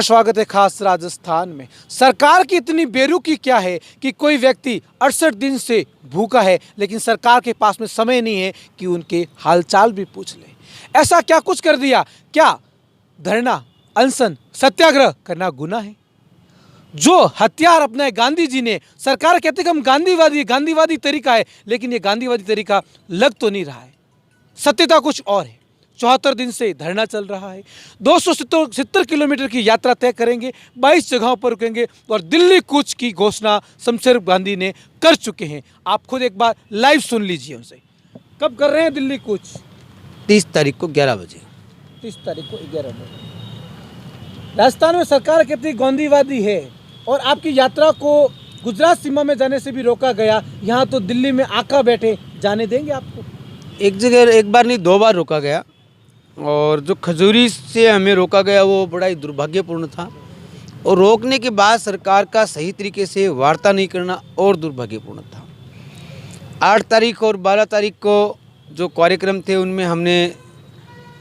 स्वागत है खास राजस्थान में। सरकार की इतनी बेरुखी क्या है कि कोई व्यक्ति 68 दिन से भूखा है, लेकिन सरकार के पास में समय नहीं है कि उनके हालचाल भी पूछ ले। ऐसा क्या कुछ कर दिया? क्या धरना, अनशन, सत्याग्रह करना गुनाह है? जो हथियार अपने गांधी जी ने, सरकार कहते कि हम गांधीवादी तरीका है, लेकिन ये गांधीवादी तरीका लग तो नहीं रहा है। सत्यता कुछ और है। 74 दिन से धरना चल रहा है। 270 किलोमीटर की यात्रा तय करेंगे, 22 जगहों पर रुकेंगे और दिल्ली कूच की घोषणा शमशेर गांधी ने कर चुके हैं। आप खुद एक बार लाइव सुन लीजिए उनसे। कब कर रहे हैं दिल्ली कूच? 30 तारीख को 11 बजे। 30 तारीख को 11 बजे। राजस्थान में सरकार कितनी गांधीवादी है और आपकी यात्रा को गुजरात सीमा में जाने से भी रोका गया, यहाँ तो दिल्ली में आका बैठे, जाने देंगे आपको? एक जगह एक बार नहीं 2 बार रोका गया, और जो खजूरी से हमें रोका गया वो बड़ा ही दुर्भाग्यपूर्ण था, और रोकने के बाद सरकार का सही तरीके से वार्ता नहीं करना और दुर्भाग्यपूर्ण था। 8 तारीख और 12 तारीख को जो कार्यक्रम थे उनमें हमने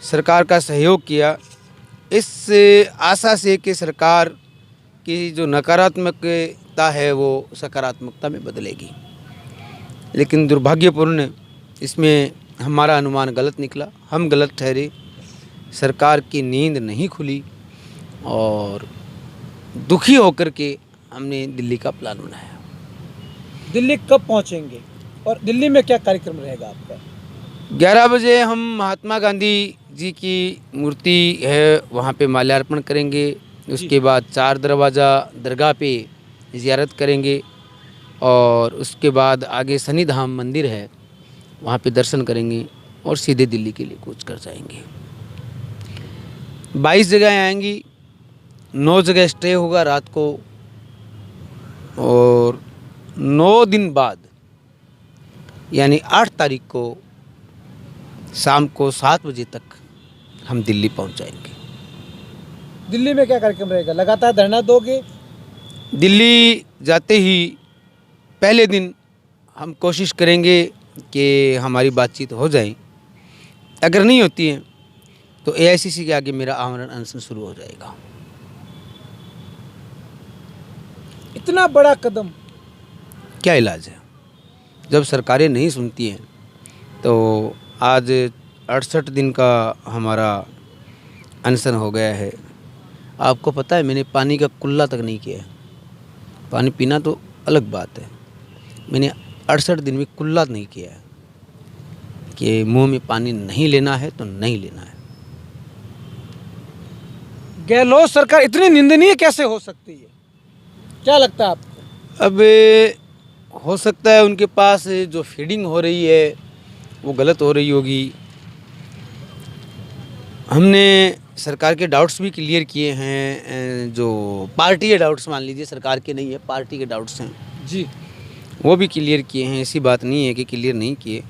सरकार का सहयोग किया, इस आशा से कि सरकार की जो नकारात्मकता है वो सकारात्मकता में बदलेगी, लेकिन दुर्भाग्यपूर्ण इसमें हमारा अनुमान गलत निकला। हम गलत ठहरे, सरकार की नींद नहीं खुली और दुखी होकर के हमने दिल्ली का प्लान बनाया। दिल्ली कब पहुंचेंगे और दिल्ली में क्या कार्यक्रम रहेगा आपका? 11 बजे हम महात्मा गांधी जी की मूर्ति है वहाँ पे माल्यार्पण करेंगे। उसके बाद 4 दरवाज़ा दरगाह पे ज़ियारत करेंगे और उसके बाद आगे शनिधाम मंदिर है वहाँ पे दर्शन करेंगे और सीधे दिल्ली के लिए कूच कर जाएंगे। 22 जगह आएंगी, 9 जगह स्टे होगा रात को, और 9 दिन बाद यानी 8 तारीख को शाम को 7 बजे तक हम दिल्ली पहुंच जाएंगे। दिल्ली में क्या कार्यक्रम रहेगा? लगातार धरना दोगे? दिल्ली जाते ही पहले दिन हम कोशिश करेंगे कि हमारी बातचीत हो जाए। अगर नहीं होती है तो एआईसीसी के आगे मेरा आमरण अनशन शुरू हो जाएगा। इतना बड़ा कदम, क्या इलाज है? जब सरकारें नहीं सुनती हैं तो आज 68 दिन का हमारा अनशन हो गया है। आपको पता है मैंने पानी का कुल्ला तक नहीं किया है। पानी पीना तो अलग बात है, मैंने 68 दिन में कुल्ला नहीं किया है कि मुंह में पानी नहीं लेना है तो नहीं लेना है। गहलोत सरकार इतनी निंदनीय कैसे हो सकती है? क्या लगता है आपको? अब हो सकता है उनके पास जो फीडिंग हो रही है वो गलत हो रही होगी। हमने सरकार के डाउट्स भी क्लियर किए हैं, जो पार्टी के डाउट्स मान लीजिए, सरकार के नहीं है, पार्टी के डाउट्स हैं जी, वो भी क्लियर किए हैं। ऐसी बात नहीं है कि क्लियर नहीं किए,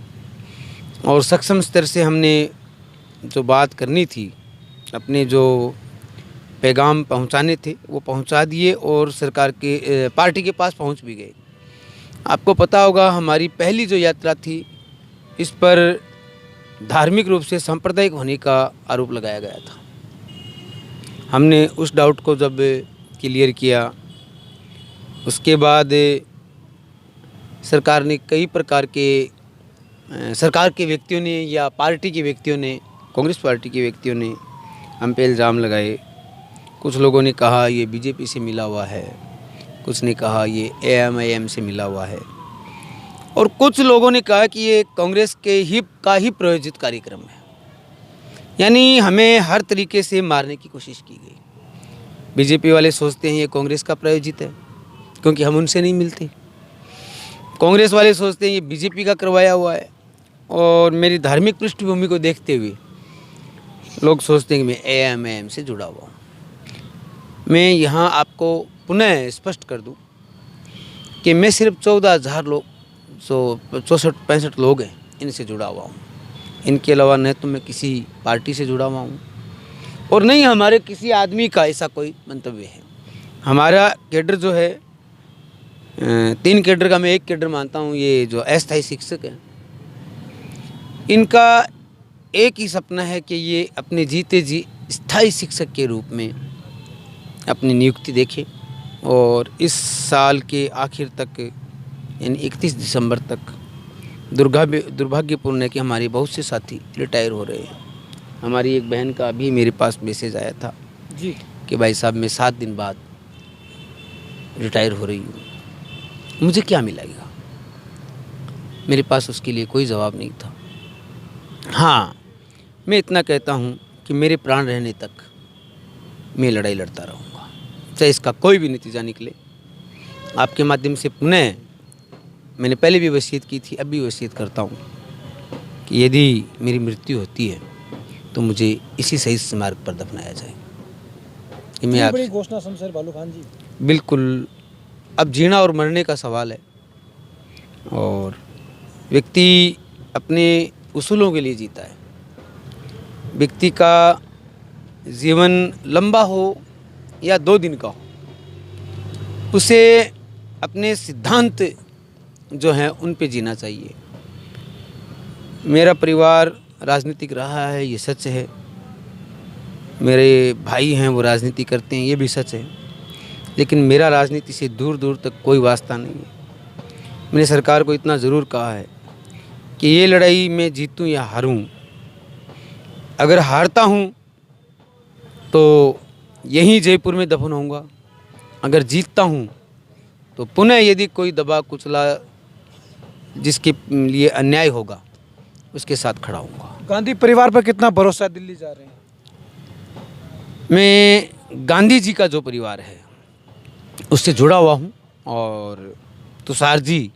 और सक्षम स्तर से हमने जो बात करनी थी, अपने जो पैगाम पहुंचाने थे वो पहुंचा दिए और सरकार के पार्टी के पास पहुंच भी गए। आपको पता होगा हमारी पहली जो यात्रा थी इस पर धार्मिक रूप से सांप्रदायिक होने का आरोप लगाया गया था। हमने उस डाउट को जब क्लियर किया, उसके बाद सरकार ने कई प्रकार के सरकार के व्यक्तियों ने या पार्टी के व्यक्तियों ने, कांग्रेस पार्टी के व्यक्तियों ने हम पे इल्ज़ाम लगाए। कुछ लोगों ने कहा ये बीजेपी से मिला हुआ है, कुछ ने कहा ये एएमआईएम से मिला हुआ है, और कुछ लोगों ने कहा कि ये कांग्रेस के ही प्रायोजित कार्यक्रम है। यानी हमें हर तरीके से मारने की कोशिश की गई। बीजेपी वाले सोचते हैं ये कांग्रेस का प्रायोजित है क्योंकि हम उनसे नहीं मिलते। कांग्रेस वाले सोचते हैं ये बीजेपी का करवाया हुआ है, और मेरी धार्मिक पृष्ठभूमि को देखते हुए लोग सोचते हैं कि मैं एएमआईएम से जुड़ा हुआ हूँ। मैं यहाँ आपको पुनः स्पष्ट कर दूँ कि मैं सिर्फ 14,000 लोग, 64-65 लोग हैं, इनसे जुड़ा हुआ हूँ। इनके अलावा न तो मैं किसी पार्टी से जुड़ा हुआ हूँ और नहीं हमारे किसी आदमी का ऐसा कोई मंतव्य है। हमारा कैडर जो है, 3 कैडर का मैं एक कैडर मानता हूँ, ये जो अस्थायी शिक्षक हैं, इनका एक ही सपना है कि ये अपने जीते जी स्थायी शिक्षक के रूप में अपनी नियुक्ति देखें और इस साल के आखिर तक यानी 31 दिसंबर तक दुर्भाग्यपूर्ण है कि हमारे बहुत से साथी रिटायर हो रहे हैं। हमारी एक बहन का अभी मेरे पास मैसेज आया था जी। कि भाई साहब मैं 7 दिन बाद रिटायर हो रही हूँ, मुझे क्या मिलेगा? मेरे पास उसके लिए कोई जवाब नहीं था। हाँ, मैं इतना कहता हूँ कि मेरे प्राण रहने तक मैं लड़ाई लड़ता रहूँगा, चाहे इसका कोई भी नतीजा निकले। आपके माध्यम से पुनः मैंने पहले भी वसीयत की थी, अब भी वसीयत करता हूँ कि यदि मेरी मृत्यु होती है तो मुझे इसी सही स्मारक पर दफनाया जाए। कि मैं आप बड़ी घोषणा शमशेर बालू खान जी। बिल्कुल, अब जीना और मरने का सवाल है और व्यक्ति अपने उसूलों के लिए जीता है। व्यक्ति का जीवन लंबा हो या 2 दिन का हो, उसे अपने सिद्धांत जो हैं उन पे जीना चाहिए। मेरा परिवार राजनीतिक रहा है, ये सच है। मेरे भाई हैं वो राजनीति करते हैं, ये भी सच है। लेकिन मेरा राजनीति से दूर दूर तक कोई वास्ता नहीं है। मैंने सरकार को इतना ज़रूर कहा है कि ये लड़ाई मैं जीतूं या हारूं, अगर हारता हूं तो यहीं जयपुर में दफन होऊंगा, अगर जीतता हूं तो पुनः यदि कोई दबा कुचला जिसके लिए अन्याय होगा उसके साथ खड़ा होऊंगा। गांधी परिवार पर कितना भरोसा है? दिल्ली जा रहे हैं। मैं गांधी जी का जो परिवार है उससे जुड़ा हुआ हूँ और तुषार जी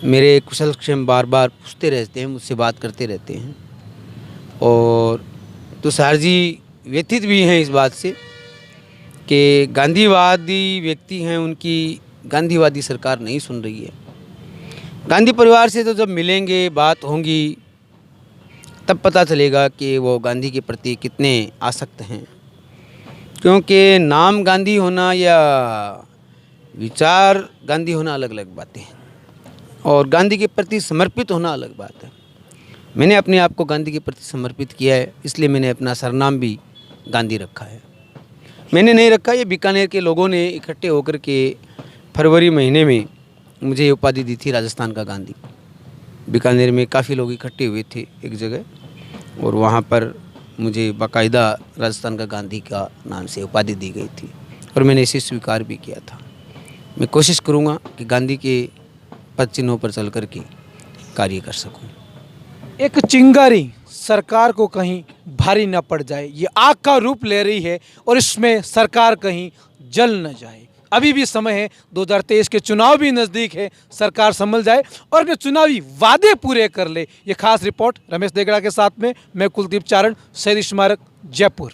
मेरे कुशल क्षेम बार बार पूछते रहते हैं, मुझसे बात करते रहते हैं और तुषार जी व्यथित भी हैं इस बात से कि गांधीवादी व्यक्ति हैं, उनकी गांधीवादी सरकार नहीं सुन रही है। गांधी परिवार से तो जब मिलेंगे, बात होंगी, तब पता चलेगा कि वो गांधी के प्रति कितने आसक्त हैं। क्योंकि नाम गांधी होना या विचार गांधी होना अलग अलग बातें हैं और गांधी के प्रति समर्पित होना अलग बात है। मैंने अपने आप को गांधी के प्रति समर्पित किया है, इसलिए मैंने अपना सरनाम भी गांधी रखा है। मैंने नहीं रखा, ये बीकानेर के लोगों ने इकट्ठे होकर के फरवरी महीने में मुझे ये उपाधि दी थी, राजस्थान का गांधी। बीकानेर में काफ़ी लोग इकट्ठे हुए थे एक जगह और वहाँ पर मुझे बाकायदा राजस्थान का गांधी का नाम से उपाधि दी गई थी और मैंने इसे स्वीकार भी किया था। मैं कोशिश करूँगा कि गांधी के पद चिन्हों पर चल कर के कार्य कर सकूँ। एक चिंगारी सरकार को कहीं भारी न पड़ जाए, ये आग का रूप ले रही है और इसमें सरकार कहीं जल न जाए। अभी भी समय है, 2023 के चुनाव भी नज़दीक है, सरकार संभल जाए और अपने चुनावी वादे पूरे कर ले। ये खास रिपोर्ट रमेश देगड़ा के साथ में मैं कुलदीप चारण, शहीद स्मारक, जयपुर।